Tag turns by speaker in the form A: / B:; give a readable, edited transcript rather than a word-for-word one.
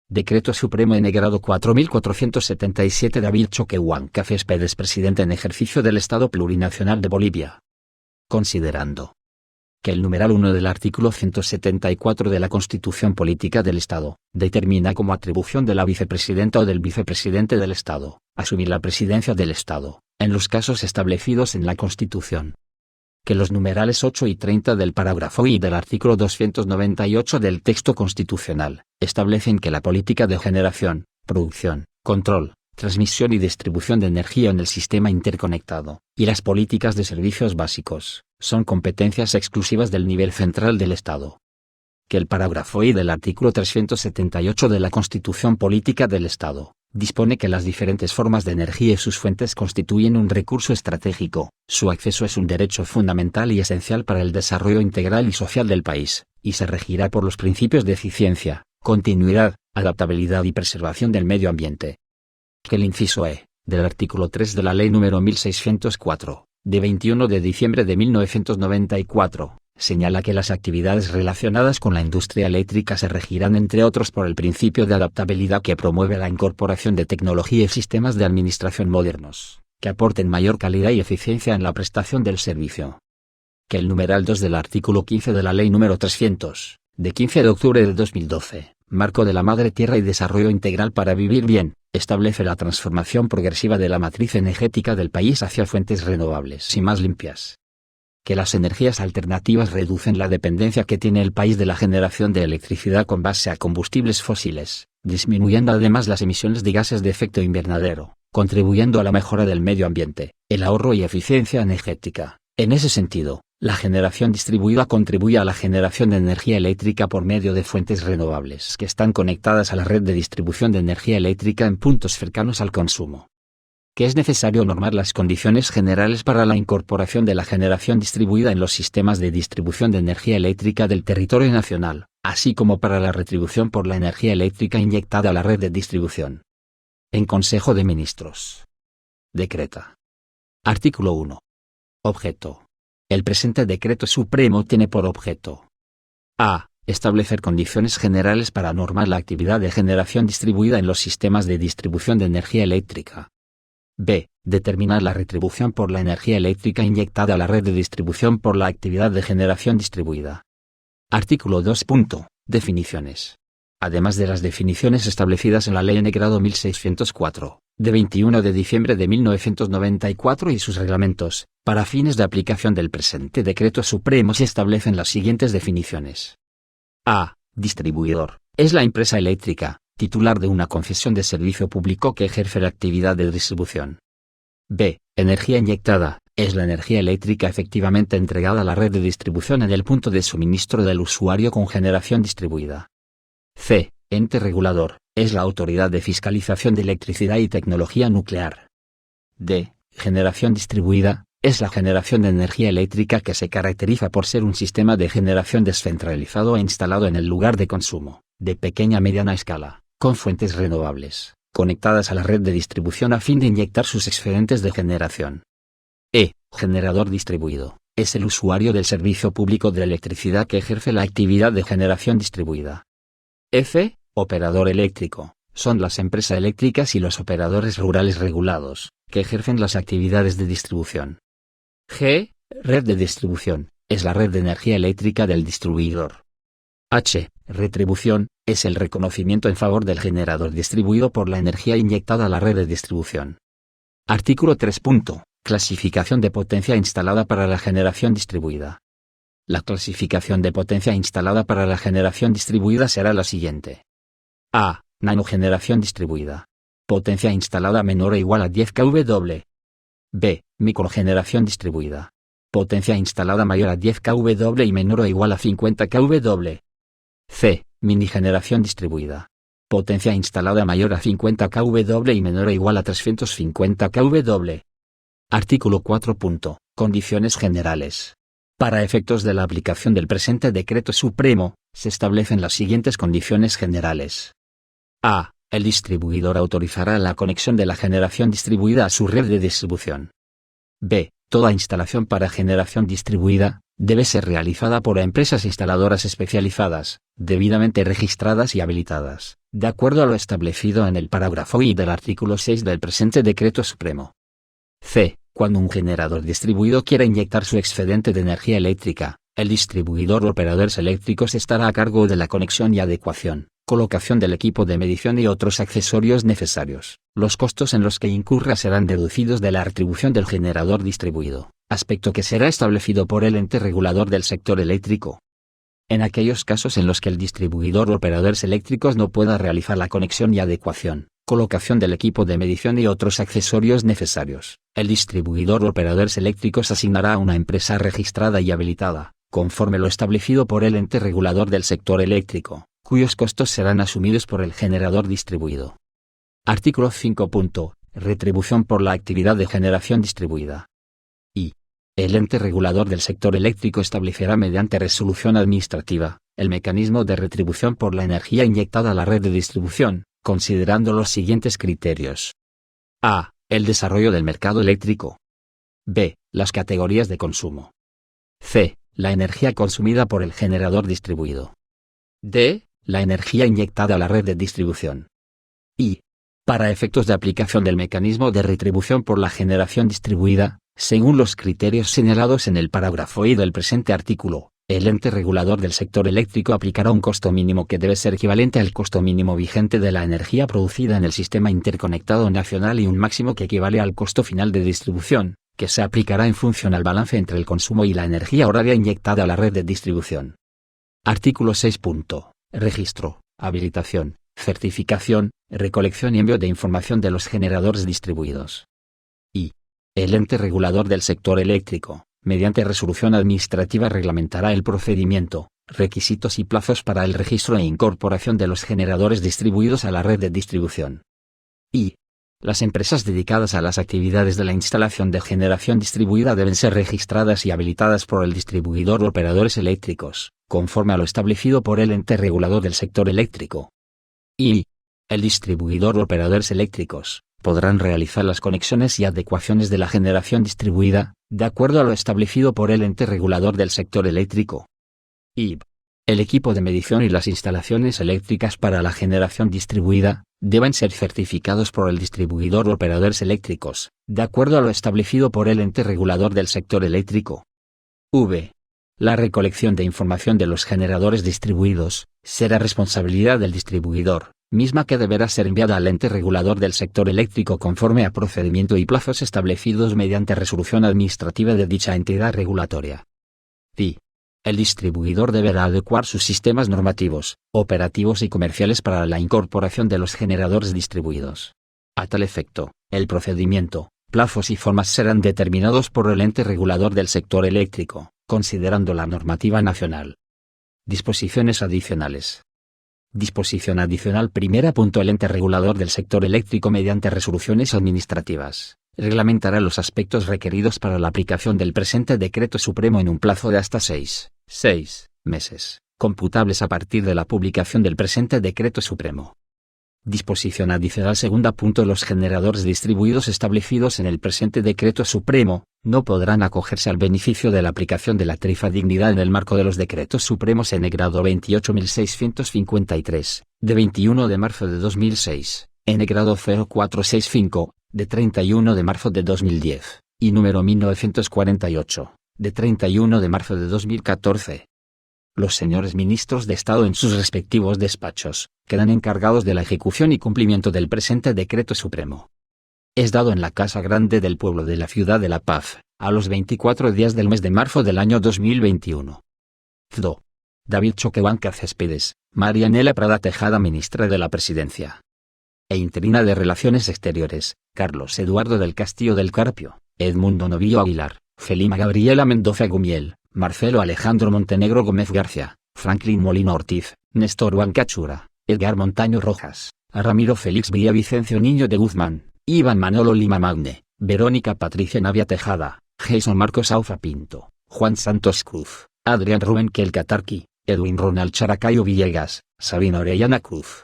A: Decreto Supremo N. grado 4477 David Choquehuanca Céspedes Presidente en ejercicio del Estado Plurinacional de Bolivia. Considerando que el numeral 1 del artículo 174 de la Constitución Política del Estado, determina como atribución de la vicepresidenta o del vicepresidente del Estado, asumir la presidencia del Estado, en los casos establecidos en la Constitución. Que los numerales 8 y 30 del parágrafo I del artículo 298 del texto constitucional, establecen que la política de generación, producción, control, transmisión y distribución de energía en el sistema interconectado, y las políticas de servicios básicos, son competencias exclusivas del nivel central del Estado. Que el parágrafo I del artículo 378 de la Constitución Política del Estado, dispone que las diferentes formas de energía y sus fuentes constituyen un recurso estratégico, su acceso es un derecho fundamental y esencial para el desarrollo integral y social del país, y se regirá por los principios de eficiencia, continuidad, adaptabilidad y preservación del medio ambiente. Que el inciso E, del artículo 3 de la Ley número 1604, de 21 de diciembre de 1994, señala que las actividades relacionadas con la industria eléctrica se regirán entre otros por el principio de adaptabilidad que promueve la incorporación de tecnología y sistemas de administración modernos, que aporten mayor calidad y eficiencia en la prestación del servicio. Que el numeral 2 del artículo 15 de la Ley número 300, de 15 de octubre de 2012, Marco de la Madre Tierra y Desarrollo Integral para Vivir Bien, establece la transformación progresiva de la matriz energética del país hacia fuentes renovables y más limpias. Que las energías alternativas reducen la dependencia que tiene el país de la generación de electricidad con base a combustibles fósiles, disminuyendo además las emisiones de gases de efecto invernadero, contribuyendo a la mejora del medio ambiente, el ahorro y eficiencia energética. En ese sentido, la generación distribuida contribuye a la generación de energía eléctrica por medio de fuentes renovables que están conectadas a la red de distribución de energía eléctrica en puntos cercanos al consumo. Que es necesario normar las condiciones generales para la incorporación de la generación distribuida en los sistemas de distribución de energía eléctrica del territorio nacional, así como para la retribución por la energía eléctrica inyectada a la red de distribución. En Consejo de Ministros. Decreta. Artículo 1. Objeto. El presente decreto supremo tiene por objeto: a. Establecer condiciones generales para normar la actividad de generación distribuida en los sistemas de distribución de energía eléctrica. B. Determinar la retribución por la energía eléctrica inyectada a la red de distribución por la actividad de generación distribuida. Artículo 2. Definiciones. Además de las definiciones establecidas en la Ley N. grado 1604, de 21 de diciembre de 1994 y sus reglamentos, para fines de aplicación del presente decreto supremo se establecen las siguientes definiciones. A. Distribuidor. Es la empresa eléctrica, titular de una concesión de servicio público que ejerce la actividad de distribución. B. Energía inyectada. Es la energía eléctrica efectivamente entregada a la red de distribución en el punto de suministro del usuario con generación distribuida. C. Ente regulador. Es la autoridad de fiscalización de electricidad y tecnología nuclear. D. Generación distribuida. Es la generación de energía eléctrica que se caracteriza por ser un sistema de generación descentralizado e instalado en el lugar de consumo, de pequeña a mediana escala, con fuentes renovables, conectadas a la red de distribución a fin de inyectar sus excedentes de generación. E. Generador distribuido. Es el usuario del servicio público de electricidad que ejerce la actividad de generación distribuida. F. Operador eléctrico. Son las empresas eléctricas y los operadores rurales regulados, que ejercen las actividades de distribución. G. Red de distribución. Es la red de energía eléctrica del distribuidor. H. Retribución. Es el reconocimiento en favor del generador distribuido por la energía inyectada a la red de distribución. Artículo 3. Clasificación de potencia instalada para la generación distribuida. La clasificación de potencia instalada para la generación distribuida será la siguiente. A. Nanogeneración distribuida. Potencia instalada menor o igual a 10 kW. B. Microgeneración distribuida. Potencia instalada mayor a 10 kW y menor o igual a 50 kW. C. Minigeneración distribuida. Potencia instalada mayor a 50 kW y menor o igual a 350 kW. Artículo 4. Condiciones generales. Para efectos de la aplicación del presente decreto supremo, se establecen las siguientes condiciones generales. A. El distribuidor autorizará la conexión de la generación distribuida a su red de distribución. B. Toda instalación para generación distribuida debe ser realizada por empresas instaladoras especializadas, debidamente registradas y habilitadas, de acuerdo a lo establecido en el parágrafo I del artículo 6 del presente Decreto Supremo. C. Cuando un generador distribuido quiera inyectar su excedente de energía eléctrica, el distribuidor o operadores eléctricos estará a cargo de la conexión y adecuación, colocación del equipo de medición y otros accesorios necesarios. Los costos en los que incurra serán deducidos de la retribución del generador distribuido, aspecto que será establecido por el ente regulador del sector eléctrico. En aquellos casos en los que el distribuidor o operadores eléctricos no pueda realizar la conexión y adecuación, colocación del equipo de medición y otros accesorios necesarios, el distribuidor o operadores eléctricos asignará a una empresa registrada y habilitada, conforme lo establecido por el ente regulador del sector eléctrico, cuyos costos serán asumidos por el generador distribuido. Artículo 5. Retribución por la actividad de generación distribuida. I. El ente regulador del sector eléctrico establecerá mediante resolución administrativa el mecanismo de retribución por la energía inyectada a la red de distribución, considerando los siguientes criterios. A. El desarrollo del mercado eléctrico. B. Las categorías de consumo. C. La energía consumida por el generador distribuido. D. La energía inyectada a la red de distribución. I. Para efectos de aplicación del mecanismo de retribución por la generación distribuida, según los criterios señalados en el parágrafo I del presente artículo, el ente regulador del sector eléctrico aplicará un costo mínimo que debe ser equivalente al costo mínimo vigente de la energía producida en el sistema interconectado nacional y un máximo que equivale al costo final de distribución, que se aplicará en función al balance entre el consumo y la energía horaria inyectada a la red de distribución. Artículo 6. Registro, habilitación, certificación, recolección y envío de información de los generadores distribuidos. I. El ente regulador del sector eléctrico, mediante resolución administrativa reglamentará el procedimiento, requisitos y plazos para el registro e incorporación de los generadores distribuidos a la red de distribución. I. Las empresas dedicadas a las actividades de la instalación de generación distribuida deben ser registradas y habilitadas por el distribuidor o operadores eléctricos, conforme a lo establecido por el ente regulador del sector eléctrico. I. El distribuidor o operadores eléctricos podrán realizar las conexiones y adecuaciones de la generación distribuida, de acuerdo a lo establecido por el ente regulador del sector eléctrico. I. El equipo de medición y las instalaciones eléctricas para la generación distribuida deben ser certificados por el distribuidor o operadores eléctricos, de acuerdo a lo establecido por el ente regulador del sector eléctrico. V. La recolección de información de los generadores distribuidos será responsabilidad del distribuidor, misma que deberá ser enviada al ente regulador del sector eléctrico conforme a procedimiento y plazos establecidos mediante resolución administrativa de dicha entidad regulatoria. I. El distribuidor deberá adecuar sus sistemas normativos, operativos y comerciales para la incorporación de los generadores distribuidos. A tal efecto, el procedimiento, plazos y formas serán determinados por el ente regulador del sector eléctrico, considerando la normativa nacional. Disposiciones adicionales. Disposición adicional primera. El ente regulador del sector eléctrico mediante resoluciones administrativas reglamentará los aspectos requeridos para la aplicación del presente Decreto Supremo en un plazo de hasta 6 meses, computables a partir de la publicación del presente Decreto Supremo. Disposición adicional segunda. Los generadores distribuidos establecidos en el presente Decreto Supremo no podrán acogerse al beneficio de la aplicación de la tarifa dignidad en el marco de los Decretos Supremos N. grado 28.653, de 21 de marzo de 2006, N. grado 0465, de 31 de marzo de 2010, y número 1948, de 31 de marzo de 2014. Los señores ministros de Estado en sus respectivos despachos quedan encargados de la ejecución y cumplimiento del presente Decreto Supremo. Es dado en la Casa Grande del Pueblo de la Ciudad de La Paz, a los 24 días del mes de marzo del año 2021. CDO. David Choquehuanca Céspedes, Marianela Prada Tejada, Ministra de la Presidencia e Interina de Relaciones Exteriores, Carlos Eduardo del Castillo del Carpio, Edmundo Novillo Aguilar, Felima Gabriela Mendoza Gumiel, Marcelo Alejandro Montenegro Gómez García, Franklin Molina Ortiz, Néstor Huancachura, Edgar Montaño Rojas, Ramiro Félix Villavicencio Niño de Guzmán, Iván Manolo Lima Magne, Verónica Patricia Navia Tejada, Jason Marcos Aufa Pinto, Juan Santos Cruz, Adrián Rubén Kelcatarqui, Edwin Ronald Characayo Villegas, Sabina Orellana Cruz,